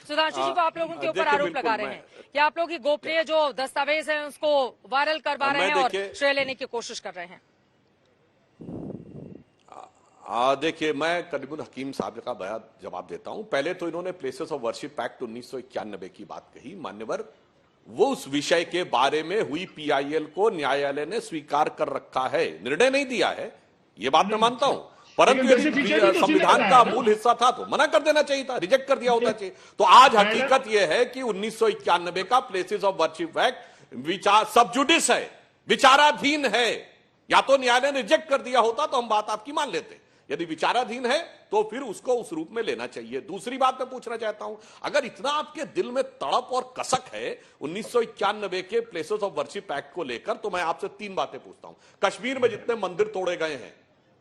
सुधांशु जी, वो आप लोगों के ऊपर आरोप लगा रहे हैं कि आप लोग ही गोपनीय जो दस्तावेज हैं उसको वायरल करवा रहे हैं और श्रेय लेने की कोशिश कर रहे हैं। देखिए, मैं करीबुल हकीम साहब का बयान जवाब देता हूं। पहले तो इन्होंने प्लेसेस ऑफ वर्शिप एक्ट 1991 की बात कही। मान्यवर, वो उस विषय के बारे में हुई पीआईएल को न्यायालय ने स्वीकार कर रखा है, निर्णय नहीं दिया है, ये बात मैं मानता हूं। परंतु यदि संविधान का मूल हिस्सा था तो मना कर देना चाहिए था, रिजेक्ट कर दिया होता चाहिए। तो आज हकीकत यह है कि 1991 का प्लेसेस ऑफ वर्शिप एक्ट विचार सब जुडिस है, विचाराधीन है। या तो न्यायालय ने रिजेक्ट कर दिया होता तो हम बात आपकी मान लेते। यदि विचाराधीन है तो फिर उसको उस रूप में लेना चाहिए। दूसरी बात मैं पूछना चाहता हूं, अगर इतना आपके दिल में तड़प और कसक है 1991 के प्लेसेस ऑफ वर्शिप एक्ट को लेकर, तो मैं आपसे 3 बातें पूछता हूं। कश्मीर में जितने मंदिर तोड़े गए हैं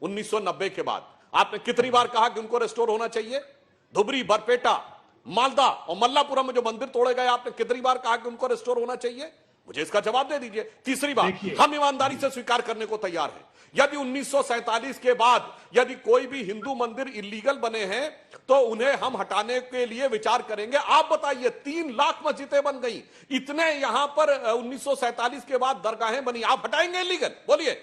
1990 के बाद, आपने कितनी बार कहा कि उनको रेस्टोर होना चाहिए? धुबरी, बरपेटा, मालदा और मल्लापुरम में जो मंदिर तोड़े गए, आपने कितनी बार कहा कि उनको रेस्टोर होना चाहिए? मुझे इसका जवाब दे दीजिए। तीसरी बात, हम ईमानदारी से स्वीकार करने को तैयार हैं, यदि 1947 के बाद यदि कोई भी हिंदू मंदिर इलीगल बने हैं तो उन्हें हम हटाने के लिए विचार करेंगे। आप बताइए, 3 लाख मस्जिदें बन गई, इतने यहां पर 1947 के बाद दरगाहें बनी, आप हटाएंगे इलीगल? बोलिए।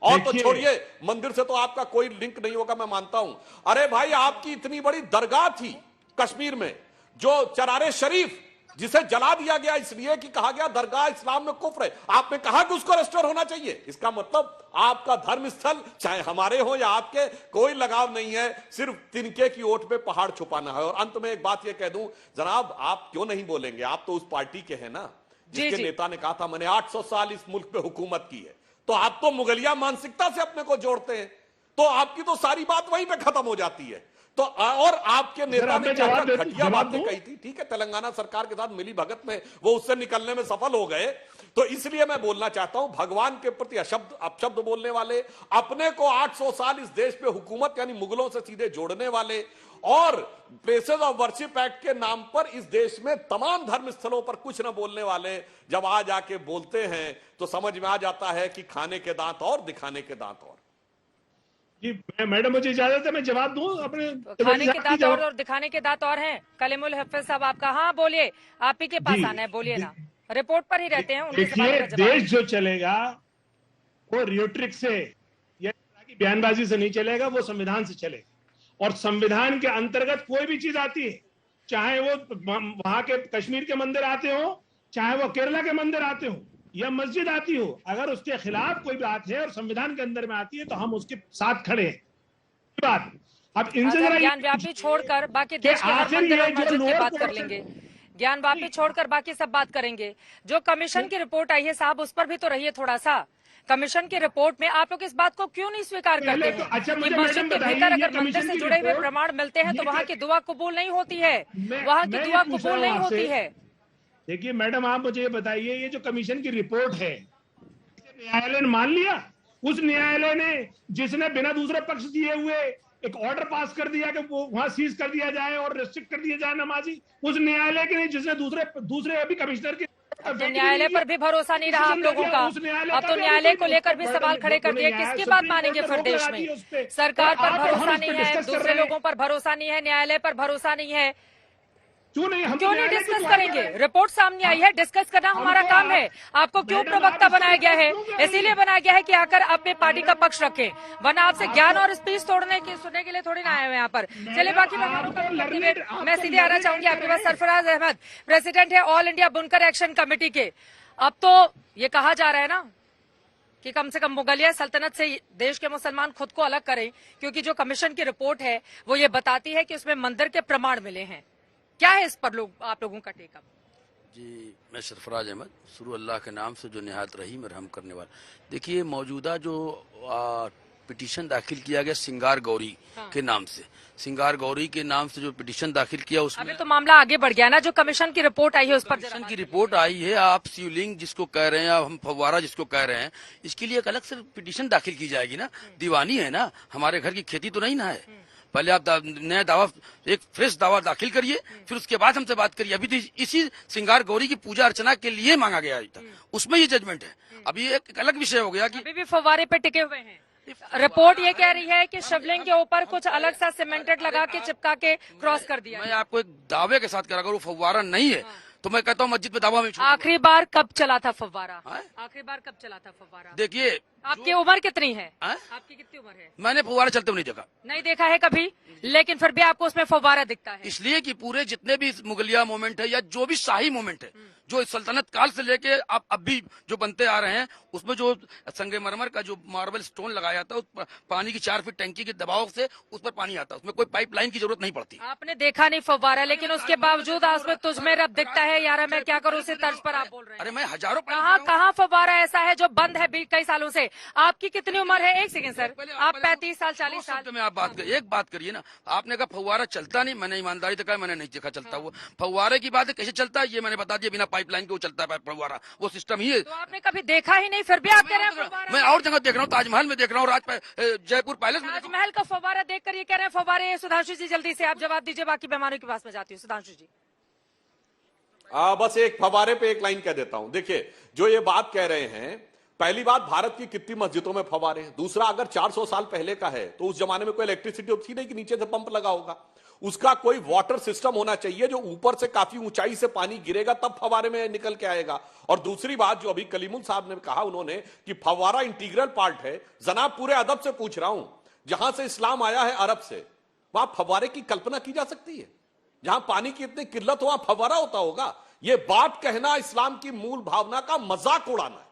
और तो छोड़िए, मंदिर से तो आपका कोई लिंक नहीं होगा, मैं मानता हूं। अरे भाई, आपकी इतनी बड़ी दरगाह थी कश्मीर में, जो चरारे शरीफ, जिसे जला दिया गया इसलिए कि कहा गया दरगाह इस्लाम में कुफ्र है, आपने कहा कि उसको रेस्टोर होना चाहिए। इसका मतलब आपका धर्म स्थल, चाहे हमारे हो या आपके, कोई लगाव नहीं है, सिर्फ तिनके की ओट पे पहाड़ छुपाना है। और अंत में एक बात यह कह दूं, जनाब, आप क्यों नहीं बोलेंगे? आप तो उस पार्टी के हैं ना जिसके नेता ने कहा था मैंने 800 साल इस मुल्क पे हुकूमत की है। तो आप तो मुगलिया मानसिकता से अपने को जोड़ते हैं, तो आपकी तो सारी बात वहीं पे खत्म हो जाती है। तो और आपके नेता ने घटिया बातें कही थी, ठीक है, तेलंगाना सरकार के साथ मिली भगत में वो उससे निकलने में सफल हो गए। तो इसलिए मैं बोलना चाहता हूं, भगवान के प्रति अपशब्द बोलने वाले, अपने को 800 साल इस देश पे हुकूमत यानी मुगलों से सीधे जोड़ने वाले, और प्लेसेस ऑफ वर्शिप एक्ट के नाम पर इस देश में तमाम धर्म स्थलों पर कुछ न बोलने वाले जब आ जाके बोलते हैं तो समझ में आ जाता है कि खाने के दांत और दिखाने के दांत और। जी मैडम, मुझे इजाजत है, मैं जवाब दूं अपने। खाने के दांत और दिखाने के दांत और हैं। कलीमुल हफीज साहब आपका, हाँ बोलिए, आप ही के पास आना है, बोलिए ना, रिपोर्ट पर ही रहते हैं। देखिए, देश जो चलेगा वो रियोट्रिक से या बयानबाजी से नहीं चलेगा, वो संविधान से चलेगा। और संविधान के अंतर्गत कोई भी चीज आती है, चाहे वो वहां के कश्मीर के मंदिर आते हो, चाहे वो केरला के मंदिर आते हो, या मस्जिद आती हो, अगर उसके खिलाफ कोई बात है और संविधान के अंदर में आती है तो हम उसके साथ खड़े हैं। बात अब इनसे ज्ञानव्यापी छोड़कर बाकी देश के हर मंदिर और मस्जिद की बात कर लेंगे। ज्ञानव्यापी छोड़कर बाकी सब बात करेंगे। जो कमीशन की रिपोर्ट आई है साहब, उस पर भी तो रहिए थोड़ा सा। कमीशन की रिपोर्ट में आप लोग इस बात को क्यों नहीं स्वीकार करते हैं कि मस्जिद के भीतर अगर मंदिर से जुड़े हुए प्रमाण मिलते हैं तो वहाँ की दुआ कबूल नहीं होती है, वहाँ की दुआ कबूल नहीं होती है। देखिए मैडम, आप मुझे ये बताइए, ये जो कमीशन की रिपोर्ट है, न्यायालय ने मान लिया? उस न्यायालय ने जिसने बिना दूसरे पक्ष दिए हुए एक ऑर्डर पास कर दिया कि वो वहां सीज कर दिया जाए और रेस्ट्रिक्ट कर दिया जाए नमाजी, उस न्यायालय के नहीं जिसने दूसरे अभी कमिश्नर के तो न्यायालय पर भी भरोसा नहीं रहा आप लोगों का। अब तो न्यायालय को लेकर भी सवाल खड़े कर दिए। किसकी बात मानेंगे फिर देश में? सरकार पर भरोसा नहीं है, दूसरे लोगों पर भरोसा नहीं है, न्यायालय पर भरोसा नहीं है, क्यों नहीं डिस्कस करेंगे? रिपोर्ट सामने आई है, डिस्कस करना हमारा काम है। आपको क्यों प्रवक्ता बनाया गया है? इसीलिए बनाया गया है कि आकर अपने पार्टी का पक्ष रखें, वरना आपसे ज्ञान और स्पीच सुनने के लिए थोड़ी ना आए हुए यहाँ पर। चलिए बाकी मैं सीधे आना चाहूंगी आपके पास। सरफराज अहमद प्रेसिडेंट है ऑल इंडिया बुनकर एक्शन कमेटी के। अब तो ये कहा जा रहा है ना कि कम से कम मुगलिया सल्तनत से देश के मुसलमान खुद को अलग करें, क्योंकि जो कमीशन की रिपोर्ट है वो ये बताती है कि उसमें मंदिर के प्रमाण मिले हैं। क्या है इस पर आप लोगों का टेकअप? जी, मैं सरफराज अहमद, शुरू अल्लाह के नाम से जो निहायत रहीम रहम करने वाला। देखिए, मौजूदा जो पिटीशन दाखिल किया गया सिंगार गौरी के नाम से, सिंगार गौरी के नाम से जो पिटीशन दाखिल किया, उसमें अभी तो मामला आगे बढ़ गया ना। जो कमीशन की रिपोर्ट आई है उस पर, कमीशन की रिपोर्ट आई है, आप शिवलिंग जिसको कह रहे हैं, हम फव्वारा जिसको कह रहे हैं, इसके लिए एक अलग से पिटीशन दाखिल की जाएगी ना। दीवानी है ना, हमारे घर की खेती तो नहीं ना है। पहले आप नया दावा, एक फ्रेश दावा दाखिल करिए, फिर उसके बाद हमसे बात करिए। अभी तो इसी सिंगार गौरी की पूजा अर्चना के लिए मांगा गया था, उसमें ये जजमेंट है। अभी एक अलग विषय हो गया कि अभी भी फव्वारे पे टिके हुए हैं। रिपोर्ट ये कह रही है कि शिवलिंग के ऊपर कुछ अलग सा सीमेंटेड लगा के चिपका के क्रॉस कर दिया। मैं आपको एक दावे के साथ कह रहा, अगर वो फव्वारा नहीं है तो मैं कहता हूँ मस्जिद में दावा में आखिरी बार कब चला था फव्वारा? आखिरी बार कब चला था फव्वारा? देखिए, आपकी उम्र कितनी है? आपकी कितनी उम्र है? मैंने फव्वारा चलते हुए नहीं देखा। नहीं देखा है कभी, लेकिन फिर भी आपको उसमें फव्वारा दिखता है। इसलिए कि पूरे जितने भी मुगलिया मोमेंट है या जो भी शाही मोमेंट है, जो सल्तनत काल से लेके अब भी जो बनते आ रहे हैं, उसमें जो संगमरमर का जो मार्बल स्टोन लगाया था, उस पर पानी की 4 फीट टंकी के दबाव से उस पर पानी आता है, उसमें कोई पाइपलाइन की जरूरत नहीं पड़ती। आपने देखा नहीं फव्वारा, लेकिन उसके बावजूद उसमें तुझमें रब दिखता है। यार मैं क्या करूँ, उसी तर्ज पर आप बोल रहे हैं। अरे मैं हजारों कहाँ फव्वारा ऐसा है जो बंद है कई सालों से? आपकी कितनी उम्र है? एक सेकंड सर, आप 35 साल 40 साल में आप बात करिए, एक बात करिए ना। आपने कहा फव्वारा चलता नहीं, मैंने ईमानदारी से कहा मैंने नहीं देखा चलता हुआ। फव्वारे की बात है, कैसे चलता है ये मैंने बता दिया, बिना पाइपलाइन के वो चलता है फव्वारा, वो सिस्टम ही है। तो आपने कभी देखा ही नहीं, फिर भी आप कह रहे हैं फव्वारा? मैं और जगह देख रहा हूँ, ताजमहल में देख रहा हूँ, जयपुर पैलेस में। ताजमहल का फव्वारा देखकर ये कह रहे हैं फव्वारे। सुधांशु जी जल्दी से आप जवाब दीजिए, बाकी मेहमानों के पास में जाती हूँ। सुधांशु जी बस एक फव्वारे पे एक लाइन कह देता हूं। देखिए, जो ये बात कह रहे हैं, पहली बात, भारत की कितनी मस्जिदों में फव्वारे हैं। दूसरा, अगर 400 साल पहले का है तो उस जमाने में कोई इलेक्ट्रिसिटी थी नहीं कि नीचे से पंप लगा होगा। उसका कोई वाटर सिस्टम होना चाहिए जो ऊपर से काफी ऊंचाई से पानी गिरेगा तब फव्वारे में निकल के आएगा। और दूसरी बात, जो अभी कलीमुल साहब ने कहा उन्होंने कि फव्वारा इंटीग्रल पार्ट है, जनाब पूरे अदब से पूछ रहा हूं, जहां से इस्लाम आया है अरब से, वहां फव्वारे की कल्पना की जा सकती है? जहां पानी की इतनी किल्लत हो वहां फव्वारा होता होगा? यह बात कहना इस्लाम की मूल भावना का मजाक उड़ाना है।